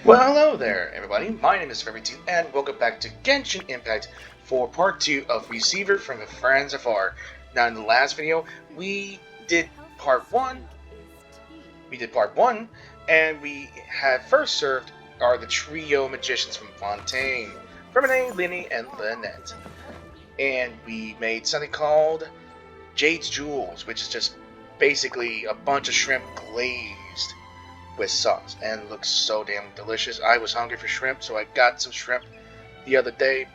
Well, hello there, everybody. My name is Faruzan, and welcome back to Genshin Impact for part 2 of Receiver from the Friends Afar. Now, in the last video, we did part 1. And we had first served the trio magicians from Fontaine, Fermine, Linny, and Lynette. And we made something called Jade's Jewels, which is just basically a bunch of shrimp glazed with sauce, and it looks so damn delicious. I was hungry for shrimp, so I got some shrimp the other day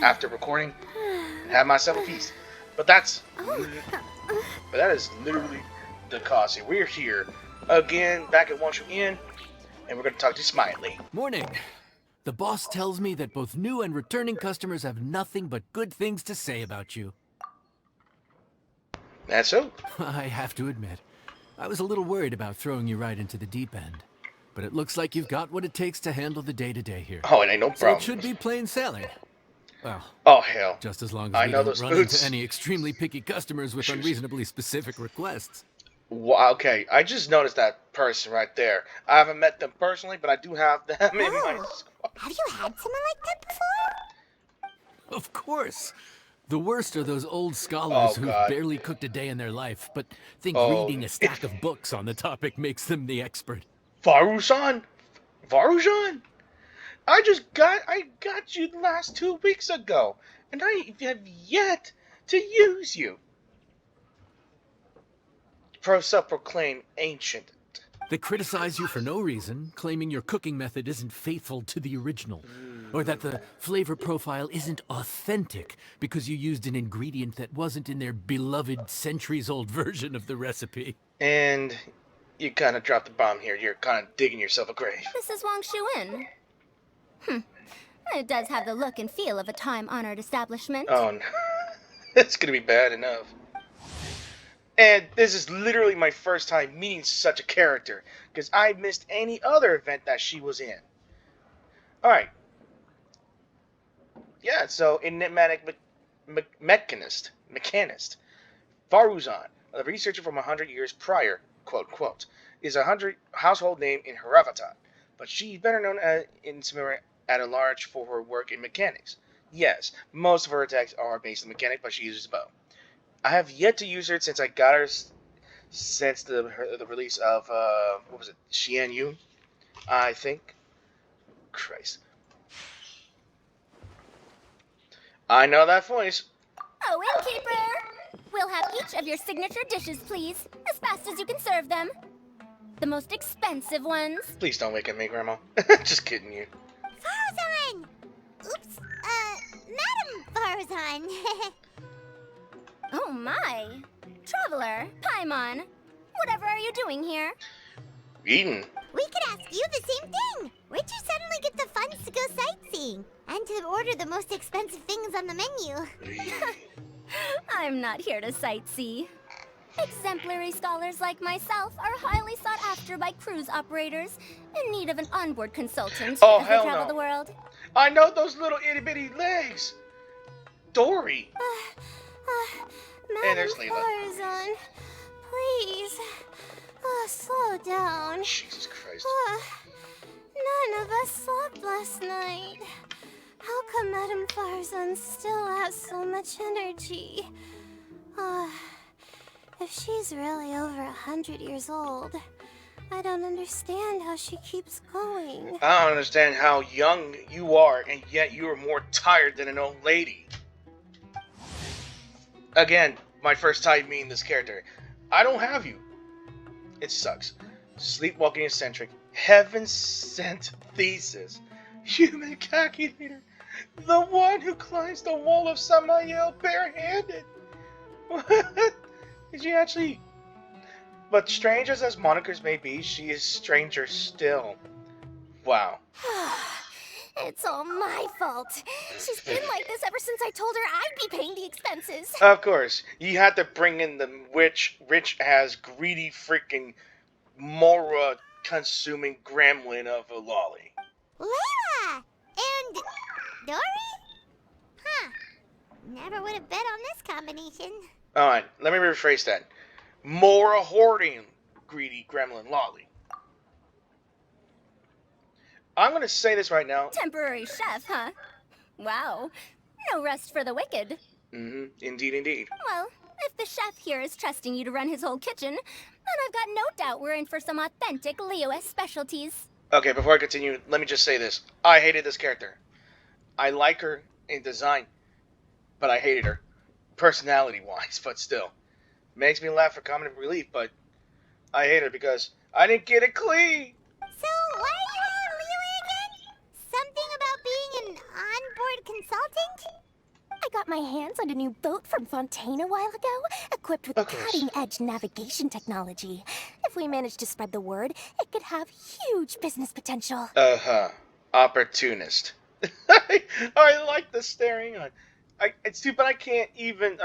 after recording, and had myself a feast. But that is literally the cause here. We're here again, back at Wangshu Inn, and we're going to talk to Smiley. Morning. The boss tells me that both new and returning customers have nothing but good things to say about you. That's so. I have to admit, I was a little worried about throwing you right into the deep end. But it looks like you've got what it takes to handle the day-to-day here. Oh, it ain't no So problem. it should be plain sailing. Well, oh hell, just as long as I we know don't those run boots. into any extremely picky customers with unreasonably specific requests. Wow, okay, I just noticed that person right there. I haven't met them personally, but I do have them in my squad. Have you had someone like that before? Of course. The worst are those old scholars who've God. barely cooked a day in their life, but think Oh. reading a stack of books on the topic makes them the expert. Faruzan? I got you the last 2 weeks ago, and I have yet to use you. Self-proclaimed ancient. They criticize you for no reason, claiming your cooking method isn't faithful to the original, or that the flavor profile isn't authentic because you used an ingredient that wasn't in their beloved centuries-old version of the recipe. And you kind of dropped the bomb here. You're kind of digging yourself a grave. This is Wangshu Inn. It does have the look and feel of a time-honored establishment. Oh no. It's gonna be bad enough. And this is literally my first time meeting such a character, because I missed any other event that she was in. Alright. Yeah, so enigmatic mechanist, Faruzan, a researcher from 100 years prior, quote, quote, is a household name in Haravatat, but she's better known in Samira at a large for her work in mechanics. Yes, most of her attacks are based on mechanics, but she uses a bow. I have yet to use her since I got her since the release of, what was it, Xian Yu, I think. Christ. I know that voice. Oh, innkeeper! We'll have each of your signature dishes, please, as fast as you can serve them. The most expensive ones. Please don't wake up me, Grandma. Just kidding you. Faruzan! Oops, Madam Faruzan. Oh my. Traveler, Paimon, whatever are you doing here? Eating. We could ask you the same thing. Where'd you suddenly get the funds to go sightseeing? And to order the most expensive things on the menu? I'm not here to sightsee. Exemplary scholars like myself are highly sought after by cruise operators in need of an onboard consultant Oh, as they hell travel no. the world. I know those little itty-bitty legs. Dori. And Madam there's Layla. Faruzan, please, slow down. Jesus Christ. None of us slept last night. How come Madam Faruzan still has so much energy? If she's really over 100 years old, I don't understand how she keeps going. I don't understand how young you are, and yet you are more tired than an old lady. Again, my first time meeting this character. I don't have you. It sucks. Sleepwalking eccentric, heaven-sent thesis, human calculator, the one who climbs the wall of Samael barehanded. What? Did she actually? But strange as monikers may be, she is stranger still. Wow. It's all my fault. She's been like this ever since I told her I'd be paying the expenses. Of course, you had to bring in the rich-ass, greedy freaking Mora-consuming gremlin of a lolly. Layla! And Dori? Huh. Never would have bet on this combination. Alright, let me rephrase that. Mora hoarding, greedy gremlin lolly. I'm gonna say this right now. Temporary chef, huh? Wow. No rest for the wicked. Indeed, indeed. Well, if the chef here is trusting you to run his whole kitchen, then I've got no doubt we're in for some authentic Leo-esque specialties. Okay, before I continue, let me just say this. I hated this character. I like her in design, but I hated her. Personality-wise, but still. Makes me laugh for comic relief, but I hate her because I didn't get it clean. So, why are you on Leo again? Something about being an onboard consultant? I got my hands on a new boat from Fontaine a while ago, equipped with Of course. cutting-edge navigation technology. If we manage to spread the word, it could have huge business potential. Opportunist. I like the staring on. It's stupid. I can't even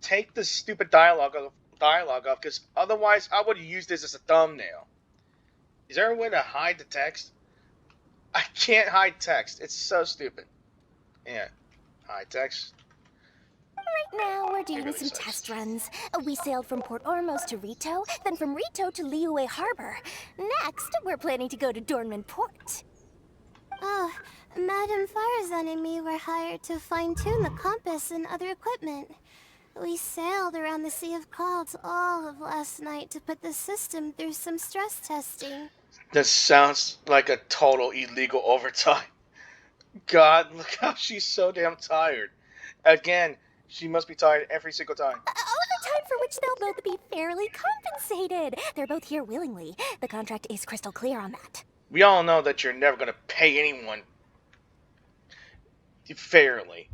take the stupid dialogue off because otherwise I would use this as a thumbnail. Is there a way to hide the text? I can't hide text. It's so stupid. Yeah, hide text. Right now, we're doing really some sucks. test runs. We sailed from Port Ormos to Rito, then from Rito to Liyue Harbor. Next, we're planning to go to Dornman Port. Oh, Madame Faruzan and me were hired to fine-tune the compass and other equipment. We sailed around the Sea of Clouds all of last night to put the system through some stress testing. This sounds like a total illegal overtime. God, look how she's so damn tired. Again, she must be tired every single time. Overtime for which they'll both be fairly compensated. They're both here willingly. The contract is crystal clear on that. We all know that you're never going to pay anyone fairly.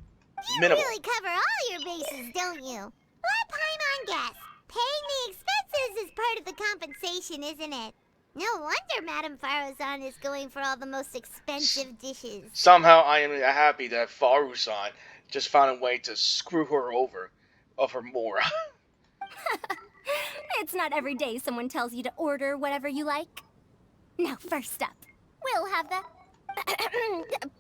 You Minimal. really cover all your bases, don't you? Let Paimon guess. Paying the expenses is part of the compensation, isn't it? No wonder Madame Faruzan is going for all the most expensive dishes. Somehow I am happy that Faruzan just found a way to screw her over of her more. It's not every day someone tells you to order whatever you like. Now, first up, we'll have the...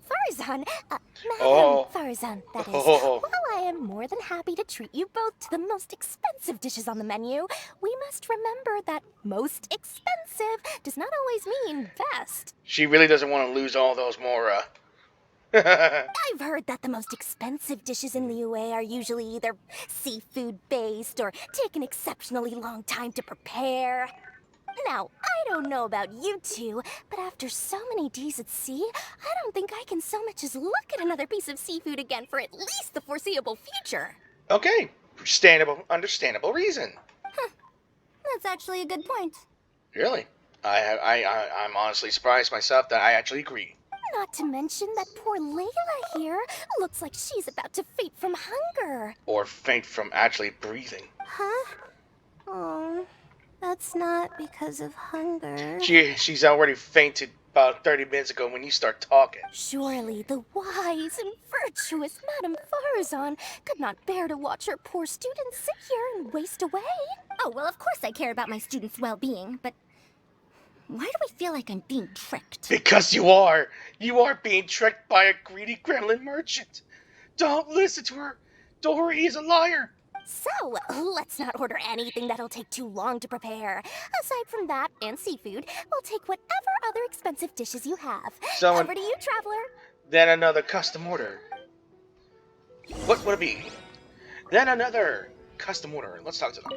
Faruzan, Madam Oh. Faruzan, that is. Oh. While I am more than happy to treat you both to the most expensive dishes on the menu, we must remember that most expensive does not always mean best. She really doesn't want to lose all those Mora. I've heard that the most expensive dishes in the UA are usually either seafood-based or take an exceptionally long time to prepare. Now, I don't know about you two, but after so many days at sea, I don't think I can so much as look at another piece of seafood again for at least the foreseeable future. Okay, understandable reason. That's actually a good point. Really? I'm honestly surprised myself that I actually agree. Not to mention that poor Layla here looks like she's about to faint from hunger. Or faint from actually breathing. Huh? Oh, that's not because of hunger. She's already fainted about 30 minutes ago when you start talking. Surely the wise and virtuous Madame Faruzan could not bear to watch her poor students sit here and waste away. Oh, well, of course I care about my students' well-being, but why do we feel like I'm being tricked? Because you are. You are being tricked by a greedy gremlin merchant. Don't listen to her. Dori is a liar. So, let's not order anything that'll take too long to prepare. Aside from that and seafood, we'll take whatever other expensive dishes you have. Someone- Over to you, traveler. Then another custom order. What would it be? Then another custom order. Let's talk to them.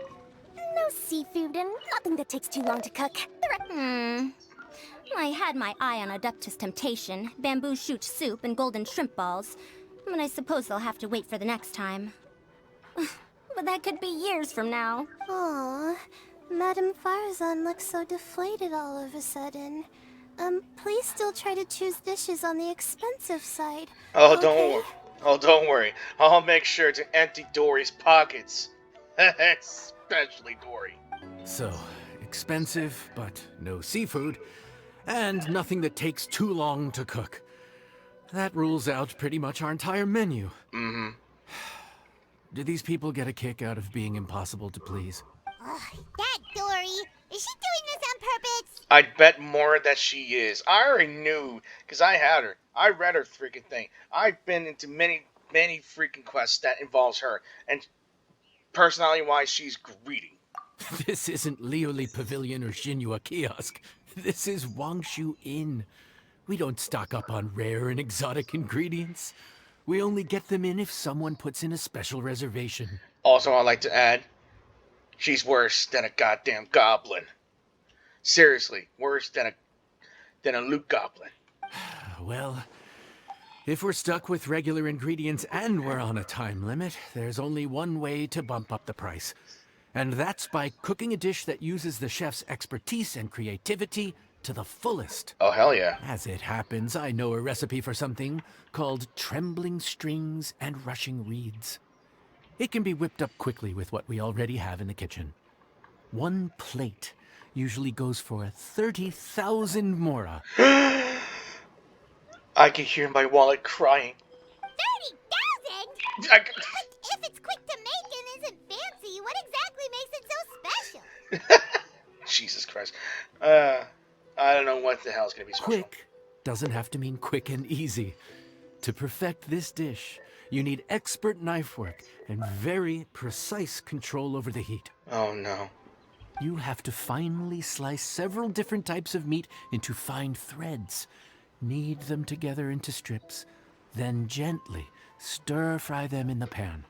No seafood and nothing that takes too long to cook. I had my eye on Adeptus Temptation, bamboo shoot soup, and golden shrimp balls, but I suppose they'll have to wait for the next time. But that could be years from now. Aw, Madame Faruzan looks so deflated all of a sudden. Please still try to choose dishes on the expensive side. Oh, okay? don't worry. I'll make sure to empty Dori's pockets. Especially Dori. So, expensive, but no seafood, and nothing that takes too long to cook. That rules out pretty much our entire menu. Mm-hmm. Do these people get a kick out of being impossible to please? Ugh, that Dori! Is she doing this on purpose? I'd bet more that she is. I already knew, because I had her. I read her freaking thing. I've been into many freaking quests that involves her. And personality-wise, she's greedy. This isn't Lioli Pavilion or Xinhua Kiosk. This is Wangshu Inn. We don't stock up on rare and exotic ingredients. We only get them in if someone puts in a special reservation. Also, I'd like to add, she's worse than a goddamn goblin. Seriously, worse than a loot goblin. Well, if we're stuck with regular ingredients and we're on a time limit, there's only one way to bump up the price. And that's by cooking a dish that uses the chef's expertise and creativity to the fullest. Oh, hell yeah. As it happens, I know a recipe for something called trembling strings and rushing reeds. It can be whipped up quickly with what we already have in the kitchen. One plate usually goes for 30,000 mora. I can hear my wallet crying. 30,000? I... If it's quick to make and isn't fancy, what exactly makes it so special? Jesus Christ. I don't know what the hell's gonna be special. Quick doesn't have to mean quick and easy. To perfect this dish, you need expert knife work and very precise control over the heat. Oh no. You have to finely slice several different types of meat into fine threads, knead them together into strips, then gently stir-fry them in the pan.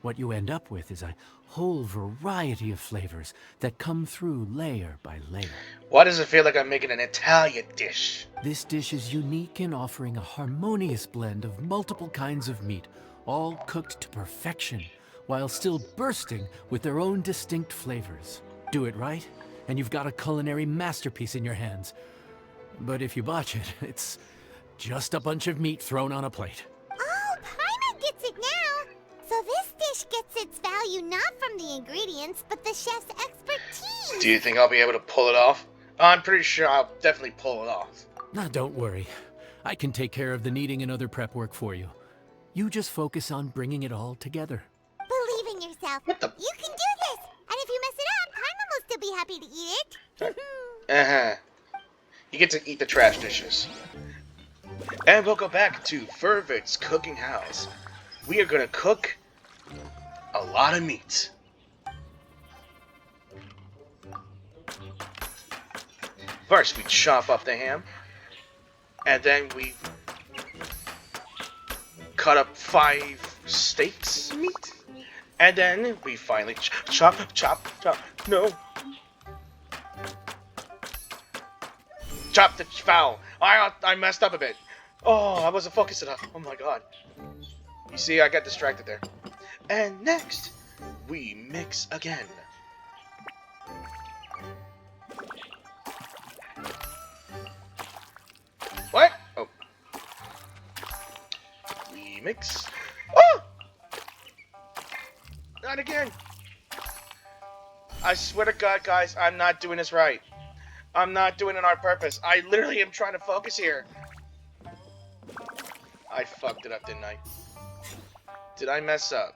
What you end up with is a whole variety of flavors that come through layer by layer. Why does it feel like I'm making an Italian dish? This dish is unique in offering a harmonious blend of multiple kinds of meat, all cooked to perfection, while still bursting with their own distinct flavors. Do it right, and you've got a culinary masterpiece in your hands. But if you botch it, it's just a bunch of meat thrown on a plate. Oh, Paimon gets it now. So this dish gets its value not from the ingredients, but the chef's expertise. Do you think I'll be able to pull it off? I'm pretty sure I'll definitely pull it off. Now, don't worry. I can take care of the kneading and other prep work for you. You just focus on bringing it all together. Believe in yourself. What the? You can do this. And if you mess it up, Paimon will still be happy to eat it. Uh-huh. You get to eat the trash dishes. And we'll go back to Fervid's cooking house. We are gonna cook a lot of meat. First, we chop up the ham. And then we cut up 5 steaks meat. And then we finally chop. No. Chop the fowl. I messed up a bit. Oh, I wasn't focused enough. Oh my god. You see, I got distracted there. And next, we mix again. What? Oh. We mix. Oh! Not again. I swear to God, guys, I'm not doing this right. I'm not doing it on purpose. I literally am trying to focus here. I fucked it up, didn't I? Did I mess up?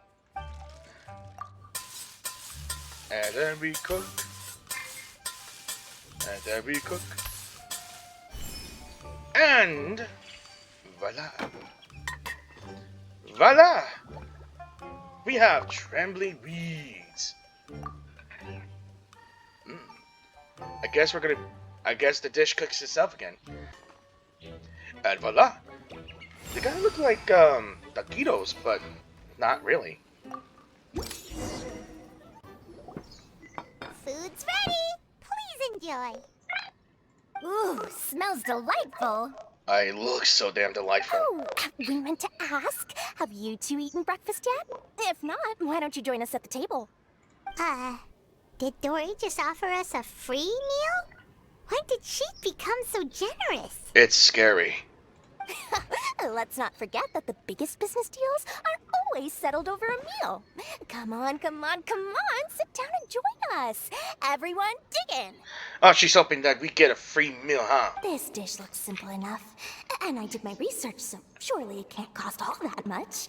And then we cook. And then we cook. And voila. Voila! We have trembling reeds. I guess the dish cooks itself again. And voila! They kind of look like taquitos, but not really. Food's ready. Please enjoy. Ooh, smells delightful. I look so damn delightful. Oh, we meant to ask, have you two eaten breakfast yet? If not, why don't you join us at the table? Did Dori just offer us a free meal? When did she become so generous? It's scary. Let's not forget that the biggest business deals are always settled over a meal. Come on, sit down and join us. Everyone, dig in. Oh, she's hoping that we get a free meal, huh? This dish looks simple enough, and I did my research, so surely it can't cost all that much.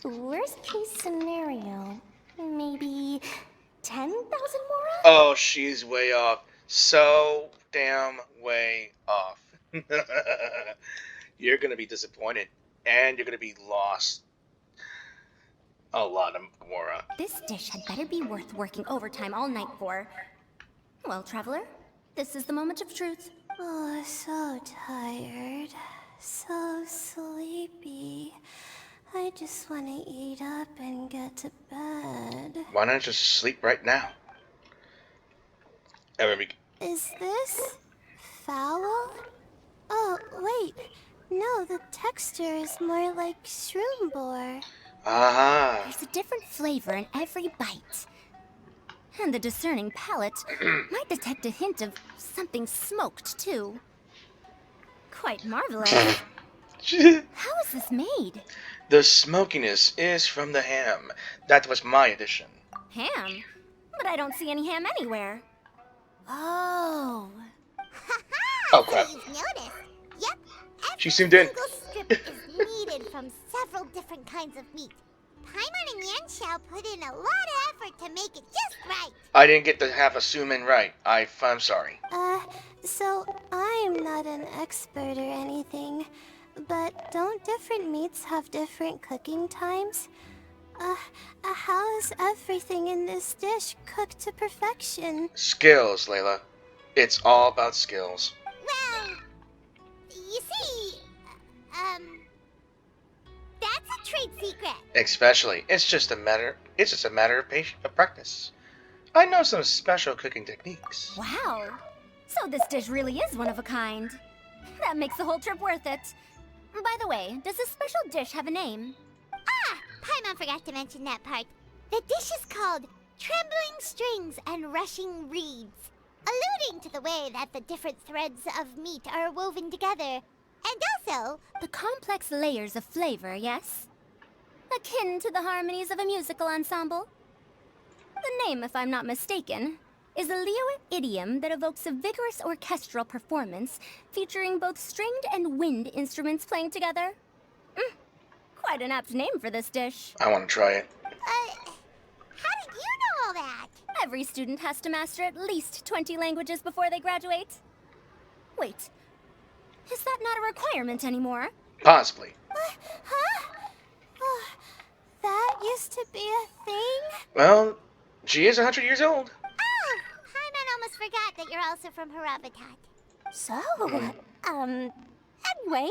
Worst case scenario, maybe 10,000 mora? Oh, she's way off. So damn way off. You're gonna be disappointed, and you're gonna be lost a lot of mora. This dish had better be worth working overtime all night for. Well, traveler, this is the moment of truth. Oh, so tired. So sleepy. I just want to eat up and get to bed. Why not just sleep right now? Is this foul? Oh, wait. No, the texture is more like shroom boar. Aha. There's a different flavor in every bite. And the discerning palate might detect a hint of something smoked, too. Quite marvelous. How is this made? The smokiness is from the ham. That was my addition. Ham? But I don't see any ham anywhere. Oh. Oh, crap. So you've noticed. Yep. She zoomed in. Every single strip is needed from several different kinds of meat. Paimon and Yanxiao put in a lot of effort to make it just right. I didn't get to have a zoom in right. I'm sorry. So I'm not an expert or anything, but don't different meats have different cooking times? How is everything in this dish cooked to perfection? Skills, Layla. It's all about skills. Well, you see, that's a trade secret. Especially, it's just a matter of practice. I know some special cooking techniques. Wow. So this dish really is one of a kind. That makes the whole trip worth it. By the way, does this special dish have a name? Ah, Paimon forgot to mention that part. The dish is called Trembling Strings and Rushing Reeds, alluding to the way that the different threads of meat are woven together. And also, The complex layers of flavor, yes? Akin to the harmonies of a musical ensemble? The name, if I'm not mistaken, is a Liyue idiom that evokes a vigorous orchestral performance featuring both stringed and wind instruments playing together. Quite an apt name for this dish. I want to try it. how did you know all that? Every student has to master at least 20 languages before they graduate. Wait, is that not a requirement anymore? Possibly. Huh? Oh, that used to be a thing? Well, she is 100 years old. Oh, Paimon almost forgot that you're also from her habitat. So, anyway,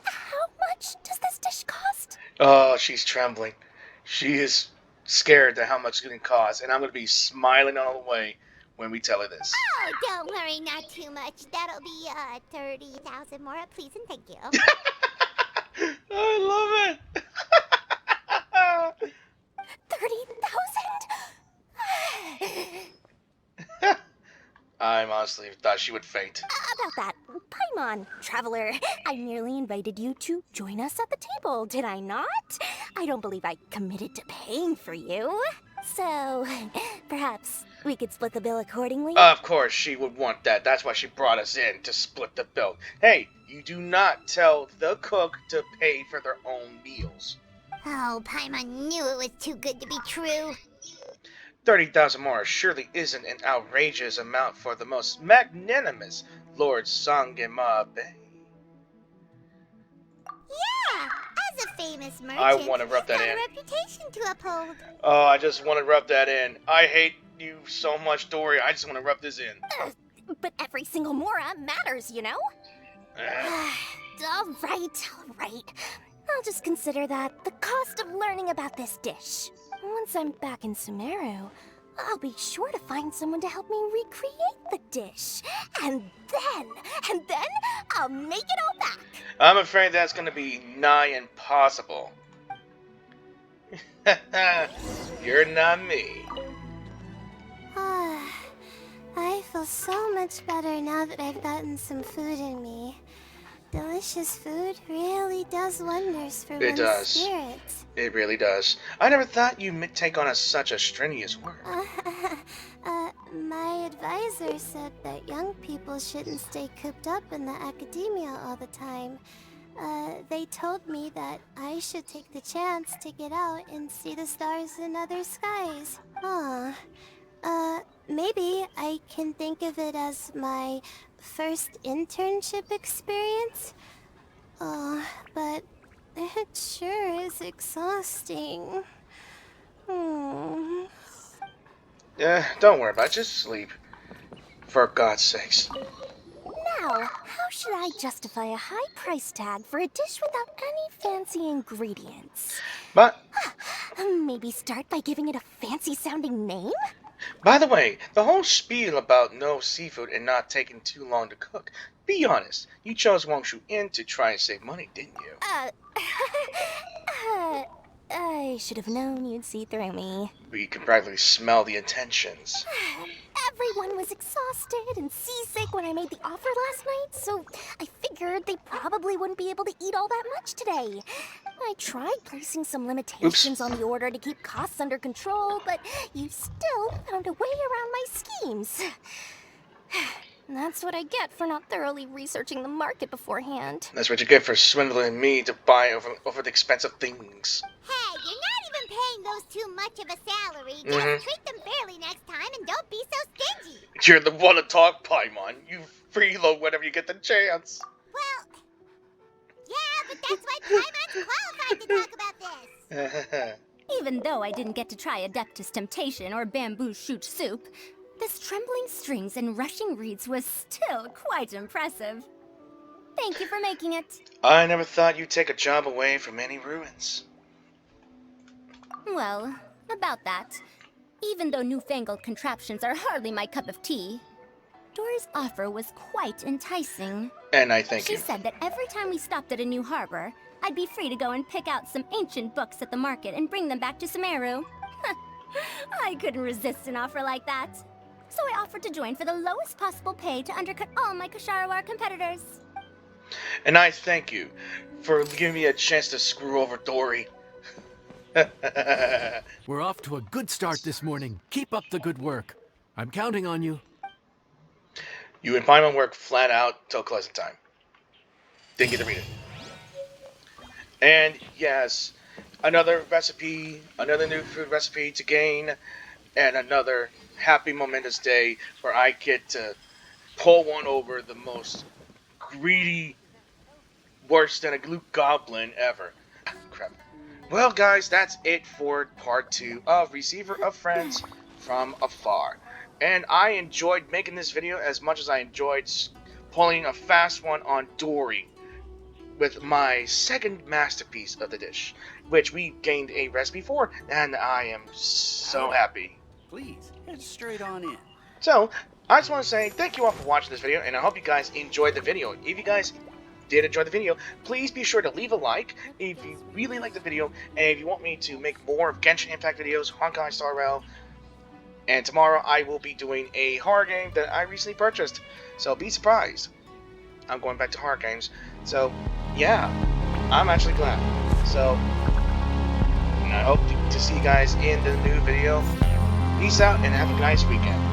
how much does this dish cost? Oh, she's trembling. She is scared at how much it's going to cost, and I'm going to be smiling all the way when we tell her this. Oh, don't worry, not too much. That'll be 30,000 more, please and thank you. I love it. 30,000? I honestly thought she would faint. About that, Paimon, traveler, I nearly invited you to join us at the table, did I not? I don't believe I committed to paying for you. So, perhaps we could split the bill accordingly? Of course, she would want that. That's why she brought us in, to split the bill. Hey, you do not tell the cook to pay for their own meals. Oh, Paimon knew it was too good to be true. 30,000 more surely isn't an outrageous amount for the most magnanimous Lord Sangema Bay. Yeah, as a famous merchant, I want to rub that he's got in. a reputation to uphold. Oh, I just want to rub that in. I hate you so much, Dori. I just want to rub this in. But every single mora matters, you know? All right. I'll just consider that the cost of learning about this dish. Once I'm back in Sumeru, I'll be sure to find someone to help me recreate the dish. And then I'll make it all back. I'm afraid that's going to be nigh impossible. You're not me. I feel so much better now that I've gotten some food in me. Delicious food really does wonders for It one's does. spirits. It really does. I never thought you'd take on such a strenuous work. My advisor said that young people shouldn't stay cooped up in the academia all the time. They told me that I should take the chance to get out and see the stars in other skies. Maybe I can think of it as my first internship experience. Oh, but it sure is exhausting. Don't worry about it. Just sleep. For God's sakes. Now, how should I justify a high price tag for a dish without any fancy ingredients? But, Maybe start by giving it a fancy sounding name? by the way, the whole spiel about no seafood and not taking too long to cook. Be honest, you chose Wangshu Inn to try and save money, didn't you? I should have known you'd see through me. We can practically smell the intentions. Everyone was exhausted and seasick when I made the offer last night, so I figured they probably wouldn't be able to eat all that much today. I tried placing some limitations on the order to keep costs under control, but you still found a way around my schemes. That's what I get for not thoroughly researching the market beforehand. That's what you get for swindling me to buy over the expensive things. Hey, you're not even paying those too much of a salary. Just treat them fairly next time and don't be so stingy. You're the one to talk, Paimon. You freeload whenever you get the chance. Well, yeah, but that's why Paimon's qualified to talk about this. Even though I didn't get to try Adeptus Temptation or Bamboo Shoot Soup, this trembling strings and rushing reeds was still quite impressive. Thank you for making it. I never thought you'd take a job away from any ruins. Well, about that. Even though newfangled contraptions are hardly my cup of tea, Dori's offer was quite enticing. And I thank She you. said that every time we stopped at a new harbor, I'd be free to go and pick out some ancient books at the market and bring them back to Sumeru. I couldn't resist an offer like that. So I offered to join for the lowest possible pay to undercut all my Kasharawar competitors. And I thank you for giving me a chance to screw over Dori. We're off to a good start this morning. Keep up the good work. I'm counting on you. You and Paimon work flat out till closing time. Didn't get to read it. And yes, another recipe, another new food recipe to gain, and another happy momentous day where I get to pull one over the most greedy, worse than a glue goblin ever. Crap. Well, guys, that's it for part 2 of Receiver of Friends from Afar. And I enjoyed making this video as much as I enjoyed pulling a fast one on Dori with my second masterpiece of the dish, which we gained a recipe for, and I am so happy. Please, head straight on in. So, I just want to say thank you all for watching this video, and I hope you guys enjoyed the video. If you guys did enjoy the video, please be sure to leave a like if you really like the video, and if you want me to make more of Genshin Impact videos, Honkai Star Rail, and tomorrow I will be doing a horror game that I recently purchased, so be surprised. I'm going back to horror games, so yeah, I'm actually glad. So, and I hope to see you guys in the new video. Peace out and have a nice weekend.